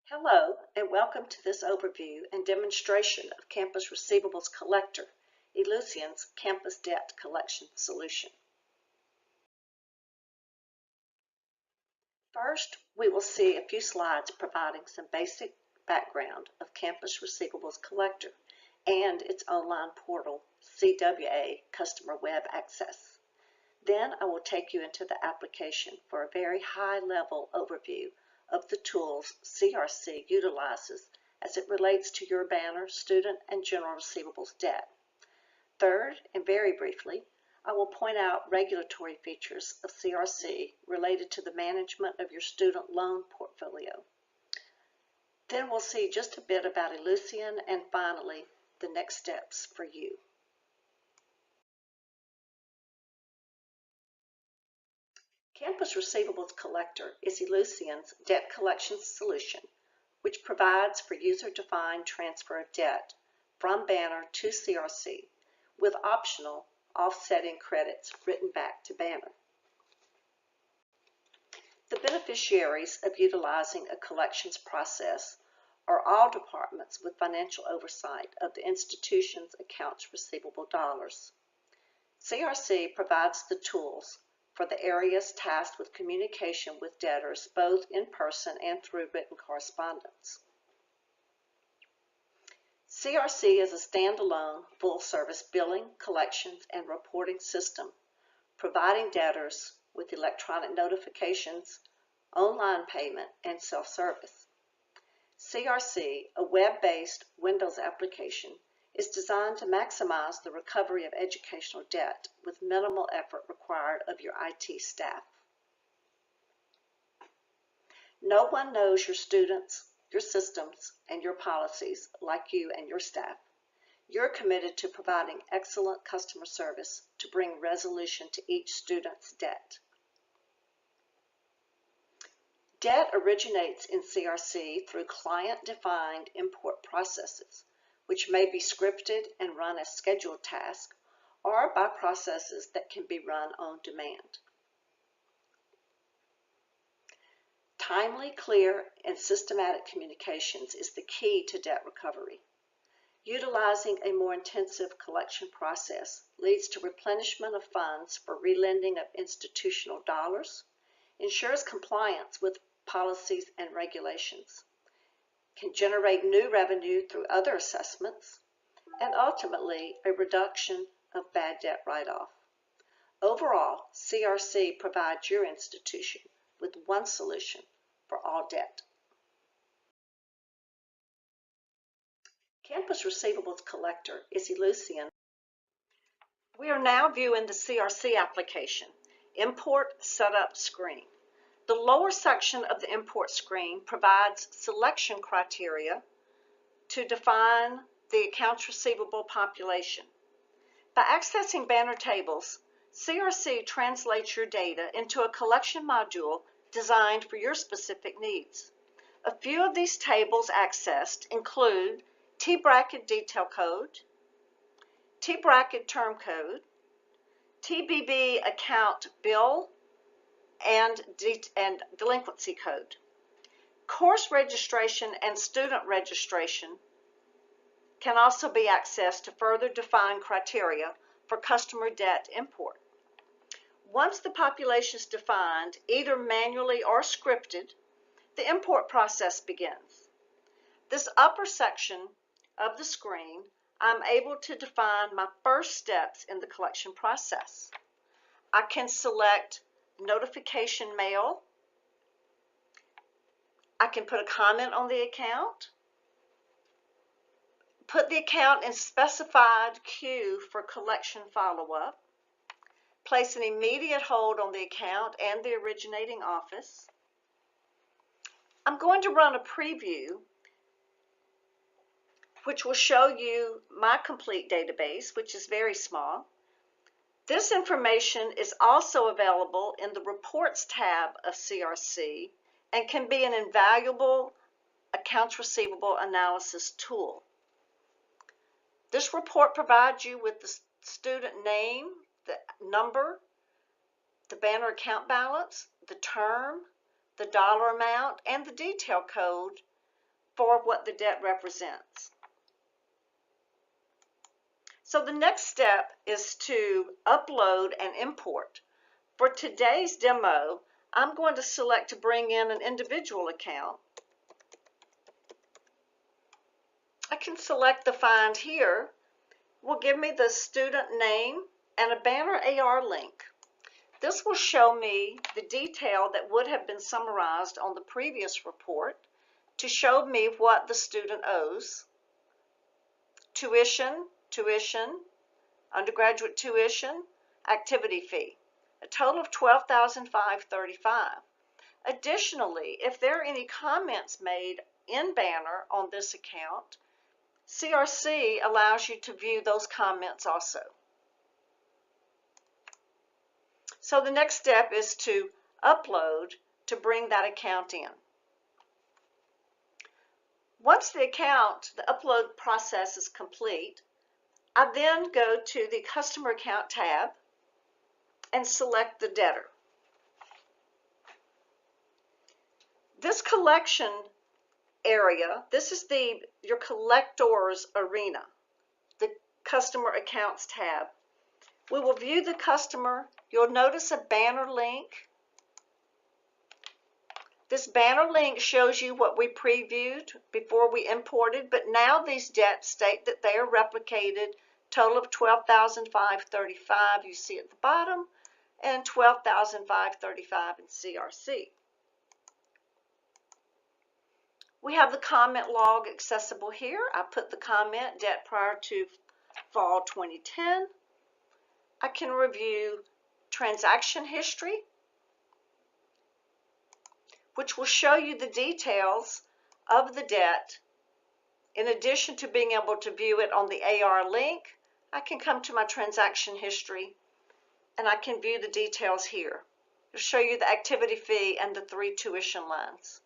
Hello, and welcome to this overview and demonstration of Campus Receivables Collector, Ellucian's campus debt collection solution. First, we will see a few slides providing some basic background of Campus Receivables Collector and its online portal, CWA Customer Web Access. Then I will take you into the application for a very high-level overview of the tools CRC utilizes as it relates to your banner, student, and general receivables debt. Third, and very briefly, I will point out regulatory features of CRC related to the management of your student loan portfolio. Then we'll see just a bit about Ellucian, and finally, the next steps for you. Campus Receivables Collector is Ellucian's debt collection solution, which provides for user-defined transfer of debt from Banner to CRC with optional offsetting credits written back to Banner. The beneficiaries of utilizing a collections process are all departments with financial oversight of the institution's accounts receivable dollars. CRC provides the tools for the areas tasked with communication with debtors both in person and through written correspondence. CRC is a standalone, full-service billing, collections, and reporting system, providing debtors with electronic notifications, online payment, and self-service. CRC, a web-based Windows application, is designed to maximize the recovery of educational debt with minimal effort required of your IT staff. No one knows your students, your systems, and your policies like you and your staff. You're committed to providing excellent customer service to bring resolution to each student's debt. Debt originates in CRC through client-defined import processes, which may be scripted and run as scheduled tasks, or by processes that can be run on demand. Timely, clear, and systematic communications is the key to debt recovery. Utilizing a more intensive collection process leads to replenishment of funds for relending of institutional dollars, ensures compliance with policies and regulations, can generate new revenue through other assessments, and ultimately a reduction of bad debt write-off. Overall, CRC provides your institution with one solution for all debt. Campus Receivables Collector is Ellucian. We are now viewing the CRC application, Import Setup screen. The lower section of the import screen provides selection criteria to define the accounts receivable population. By accessing Banner tables, CRC translates your data into a collection module designed for your specific needs. A few of these tables accessed include T-bracket detail code, T-bracket term code, TBB account bill, and delinquency code. Course registration and student registration can also be accessed to further define criteria for customer debt import. Once the population is defined, either manually or scripted, the import process begins. This upper section of the screen, I'm able to define my first steps in the collection process. I can select notification mail. I can put a comment on the account, put the account in specified queue for collection follow-up, place an immediate hold on the account and the originating office. I'm going to run a preview which will show you my complete database, which is very small. This information is also available in the Reports tab of CRC and can be an invaluable accounts receivable analysis tool. This report provides you with the student name, the number, the Banner account balance, the term, the dollar amount, and the detail code for what the debt represents. So the next step is to upload and import. For today's demo, I'm going to select to bring in an individual account. I can select the find here. Will give me the student name and a banner AR link. This will show me the detail that would have been summarized on the previous report to show me what the student owes. Tuition, undergraduate tuition, activity fee, a total of $12,535. Additionally, if there are any comments made in Banner on this account, CRC allows you to view those comments also. So the next step is to upload to bring that account in. Once the upload process is complete, I then go to the Customer Account tab and select the debtor. This collection area, this is your collector's arena, the Customer Accounts tab. We will view the customer. You'll notice a banner link. This banner link shows you what we previewed before we imported, but now these debts state that they are replicated, total of $12,535 you see at the bottom, and $12,535 in CRC. We have the comment log accessible here. I put the comment debt prior to fall 2010. I can review transaction history, which will show you the details of the debt. In addition to being able to view it on the AR link, I can come to my transaction history and I can view the details here. It'll show you the activity fee and the 3 tuition lines.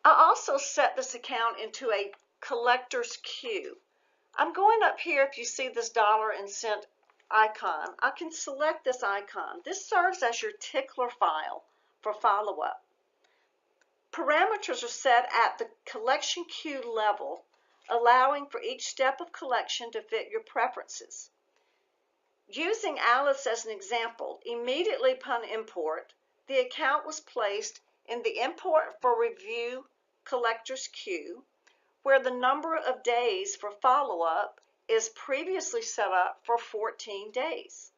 I also set this account into a collector's queue. I'm going up here, if you see this dollar and cent icon, I can select this icon. This serves as your tickler file for follow-up. Parameters are set at the collection queue level, allowing for each step of collection to fit your preferences. Using Alice as an example, immediately upon import, the account was placed in the Import for Review collector's queue, where the number of days for follow-up is previously set up for 14 days.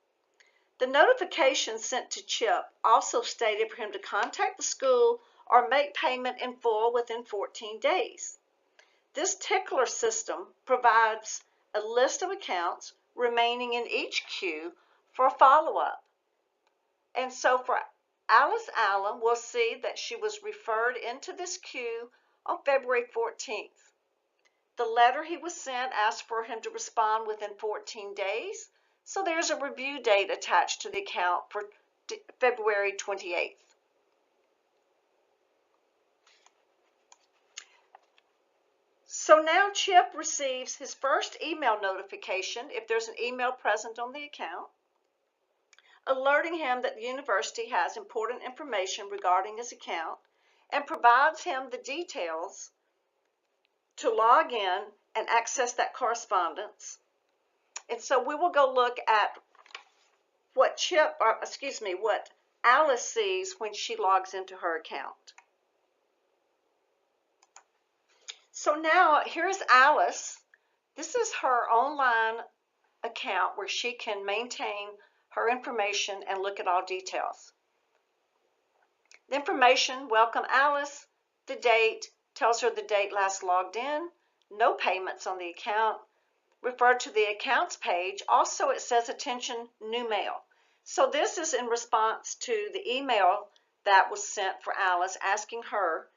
The notification sent to Chip also stated for him to contact the school or make payment in full within 14 days. This tickler system provides a list of accounts remaining in each queue for follow-up. And so for Alice Allen, we'll see that she was referred into this queue on February 14th. The letter he was sent asked for him to respond within 14 days, so there's a review date attached to the account for February 28th. So now Chip receives his first email notification, if there's an email present on the account, alerting him that the university has important information regarding his account and provides him the details to log in and access that correspondence. And so we will go look at what what Alice sees when she logs into her account. So now here's Alice. This is her online account where she can maintain her information and look at all details. The information, welcome Alice, the date, tells her the date last logged in, no payments on the account, refer to the accounts page. Also it says attention, new mail. So this is in response to the email that was sent for Alice asking her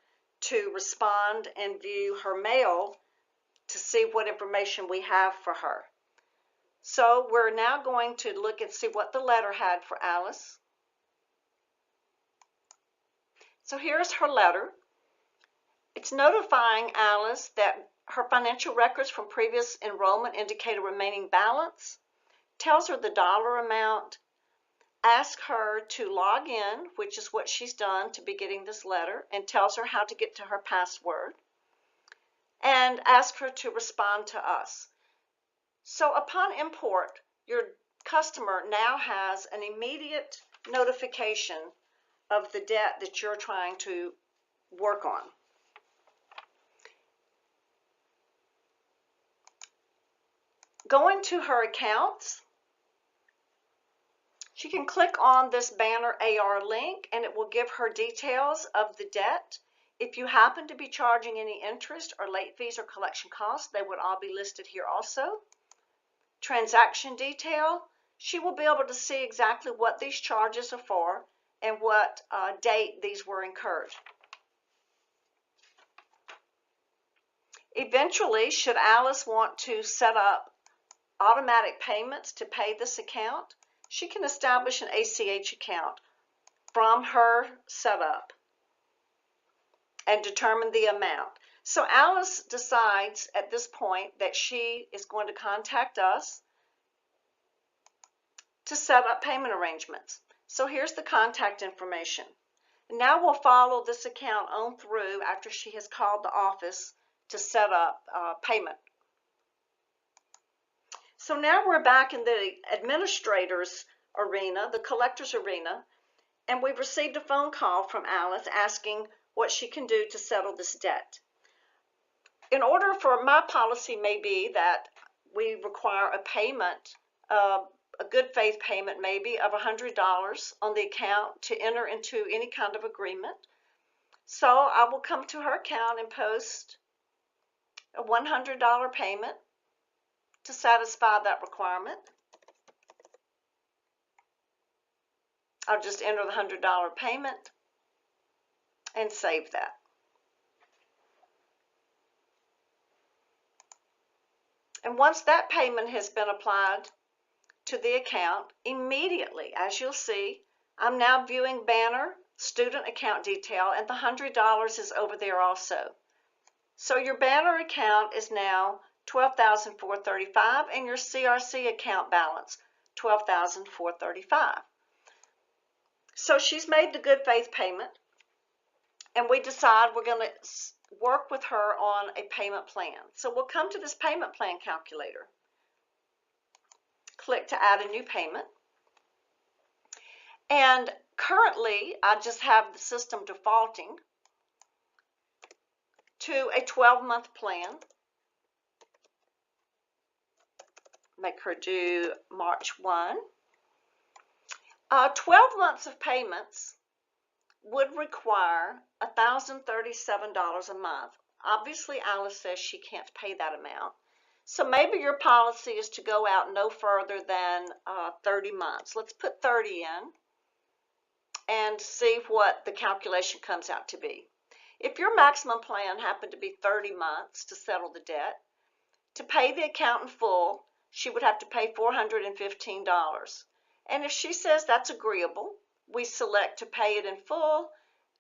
to respond and view her mail to see what information we have for her. So we're now going to look and see what the letter had for Alice. So here's her letter. It's notifying Alice that her financial records from previous enrollment indicate a remaining balance, tells her the dollar amount, ask her to log in, which is what she's done to be getting this letter, and tells her how to get to her password, and ask her to respond to us. So upon import, your customer now has an immediate notification of the debt that you're trying to work on. Going to her accounts, she can click on this banner AR link and it will give her details of the debt. If you happen to be charging any interest or late fees or collection costs, they would all be listed here also. Transaction detail, she will be able to see exactly what these charges are for and what date these were incurred. Eventually, should Alice want to set up automatic payments to pay this account, she can establish an ACH account from her setup and determine the amount. So Alice decides at this point that she is going to contact us to set up payment arrangements. So here's the contact information. Now we'll follow this account on through after she has called the office to set up payment. So now we're back in the administrator's arena, the collector's arena, and we've received a phone call from Alice asking what she can do to settle this debt. In order for my policy may be that we require a payment, a good faith payment maybe of $100 on the account to enter into any kind of agreement. So I will come to her account and post a $100 payment to satisfy that requirement. I'll just enter the $100 payment and save that. And once that payment has been applied to the account, immediately, as you'll see, I'm now viewing banner, student account detail, and the $100 is over there also. So your banner account is now $12,435 and your CRC account balance $12,435. So she's made the good faith payment, and we decide we're going to work with her on a payment plan. So we'll come to this payment plan calculator. Click to add a new payment. And currently, I just have the system defaulting to a 12-month plan. Make her do March 1. 12 months of payments would require $1,037 a month. Obviously, Alice says she can't pay that amount. So maybe your policy is to go out no further than 30 months. Let's put 30 in and see what the calculation comes out to be. If your maximum plan happened to be 30 months to settle the debt, to pay the account in full, she would have to pay $415. And if she says that's agreeable, we select to pay it in full,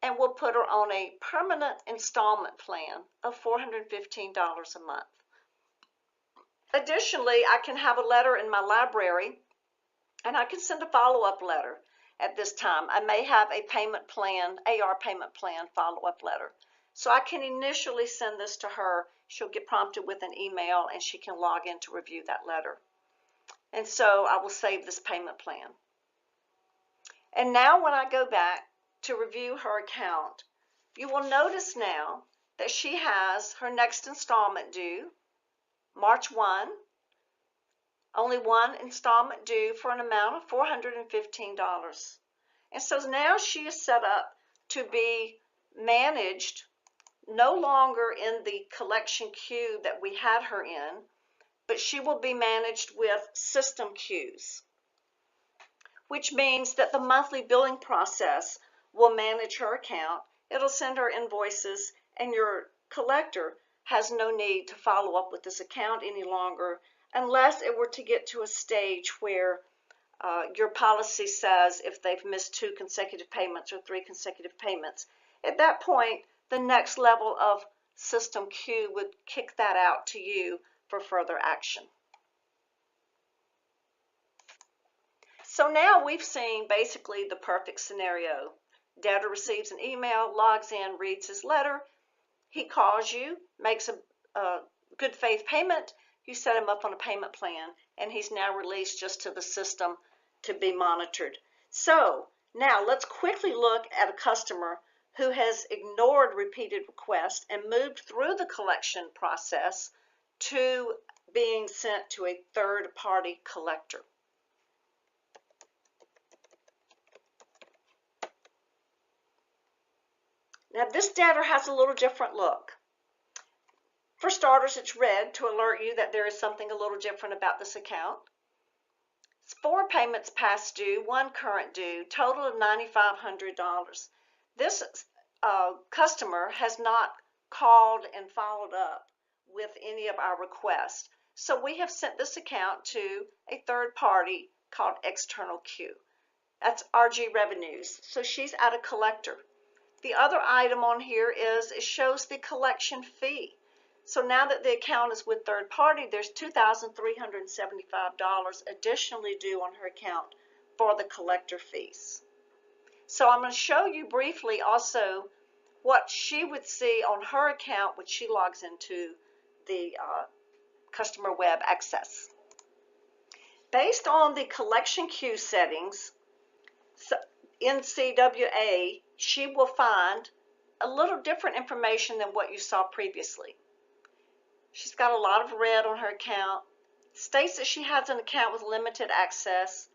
and we'll put her on a permanent installment plan of $415 a month. Additionally, I can have a letter in my library, and I can send a follow-up letter at this time. I may have a payment plan, AR payment plan follow-up letter. So I can initially send this to her. She'll get prompted with an email, and she can log in to review that letter. And so I will save this payment plan. And now when I go back to review her account, you will notice now that she has her next installment due March 1, only one installment due for an amount of $415. And so now she is set up to be managed no longer in the collection queue that we had her in, but she will be managed with system queues, which means that the monthly billing process will manage her account. It'll send her invoices, and your collector has no need to follow up with this account any longer unless it were to get to a stage where your policy says if they've missed 2 consecutive payments or 3 consecutive payments. At that point, the next level of system queue would kick that out to you for further action. So now we've seen basically the perfect scenario. Debtor receives an email, logs in, reads his letter. He calls you, makes a good faith payment. You set him up on a payment plan, and he's now released just to the system to be monitored. So now let's quickly look at a customer who has ignored repeated requests and moved through the collection process to being sent to a third-party collector. Now this debtor has a little different look. For starters, it's red to alert you that there is something a little different about this account. It's 4 payments past due, 1 current due, total of $9,500. This customer has not called and followed up with any of our requests. So we have sent this account to a third party called External Q. That's RG Revenues. So she's at a collector. The other item on here is it shows the collection fee. So now that the account is with third party, there's $2,375 additionally due on her account for the collector fees. So I'm going to show you briefly also what she would see on her account when she logs into the customer web access. Based on the collection queue settings in CWA, she will find a little different information than what you saw previously. She's got a lot of red on her account, states that she has an account with limited access,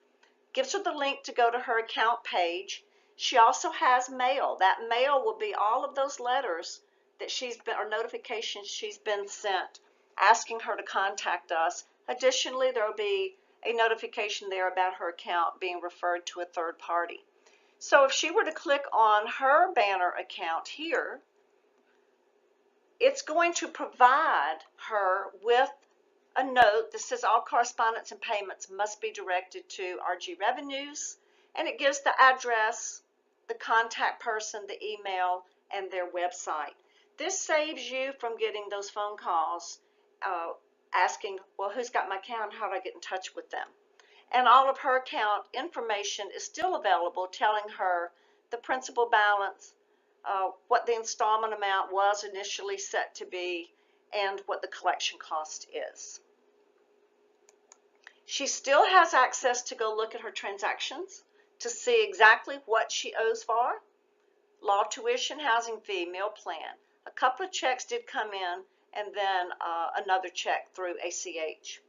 gives her the link to go to her account page. She also has mail. That mail will be all of those letters that or notifications she's been sent asking her to contact us. Additionally, there will be a notification there about her account being referred to a third party. So if she were to click on her banner account here, it's going to provide her with a note that says all correspondence and payments must be directed to RG Revenues, and it gives the address, the contact person, the email, and their website. This saves you from getting those phone calls asking, well, who's got my account? How do I get in touch with them? And all of her account information is still available, telling her the principal balance, what the installment amount was initially set to be, and what the collection cost is. She still has access to go look at her transactions to see exactly what she owes for. Law tuition, housing fee, meal plan. A couple of checks did come in, and then another check through ACH.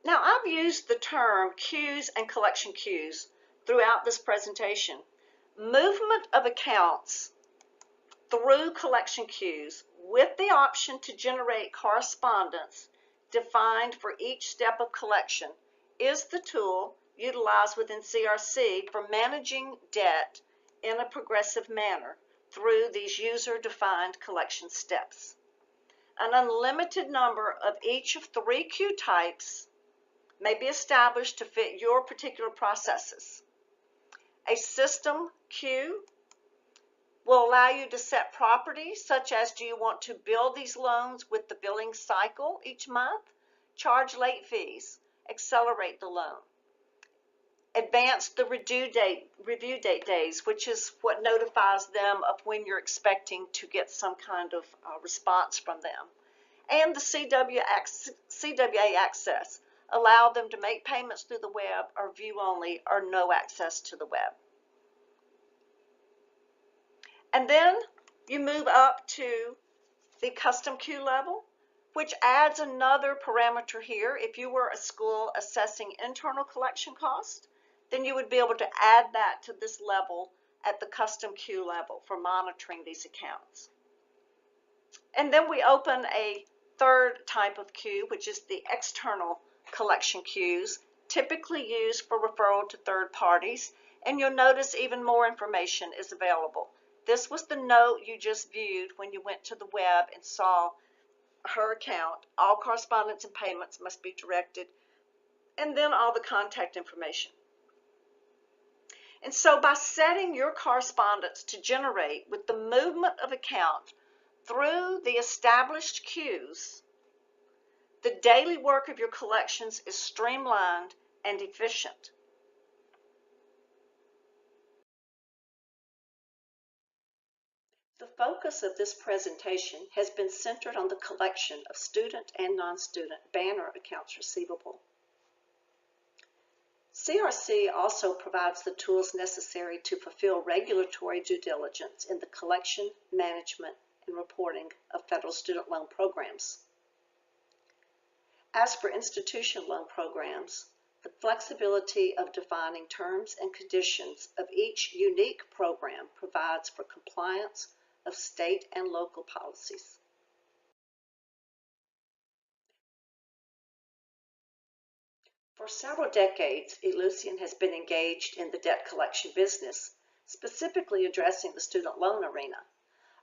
Now, I've used the term queues and collection queues throughout this presentation. Movement of accounts through collection queues with the option to generate correspondence defined for each step of collection is the tool utilized within CRC for managing debt in a progressive manner through these user-defined collection steps. An unlimited number of each of 3 queue types may be established to fit your particular processes. A system queue will allow you to set properties such as, do you want to bill these loans with the billing cycle each month, charge late fees, accelerate the loan, advance the review date days, which is what notifies them of when you're expecting to get some kind of response from them, and the CWA access. Allow them to make payments through the web or view only or no access to the web. And then you move up to the custom queue level, which adds another parameter here. If you were a school assessing internal collection cost, then you would be able to add that to this level at the custom queue level for monitoring these accounts. And then we open a third type of queue, which is the external collection queues, typically used for referral to third parties, and you'll notice even more information is available. This was the note you just viewed when you went to the web and saw her account. All correspondence and payments must be directed, and then all the contact information. And so by setting your correspondence to generate with the movement of account through the established queues, The daily work of your collections is streamlined and efficient. The focus of this presentation has been centered on the collection of student and non-student banner accounts receivable. CRC also provides the tools necessary to fulfill regulatory due diligence in the collection, management, and reporting of federal student loan programs. As for institution loan programs, the flexibility of defining terms and conditions of each unique program provides for compliance of state and local policies. For several decades, Ellucian has been engaged in the debt collection business, specifically addressing the student loan arena.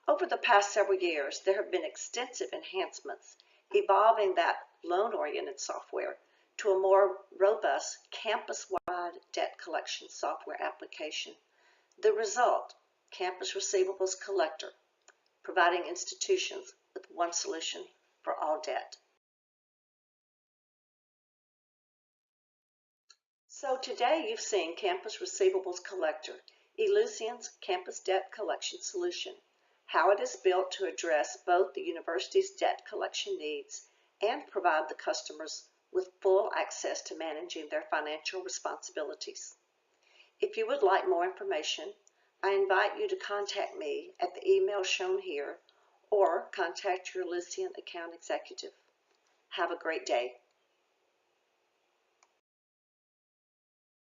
Over the past several years, there have been extensive enhancements, evolving that loan-oriented software to a more robust campus-wide debt collection software application. The result, Campus Receivables Collector, providing institutions with one solution for all debt. So today you've seen Campus Receivables Collector, Ellucian's campus debt collection solution, how it is built to address both the university's debt collection needs and provide the customers with full access to managing their financial responsibilities. If you would like more information, I invite you to contact me at the email shown here or contact your Ellucian account executive. Have a great day.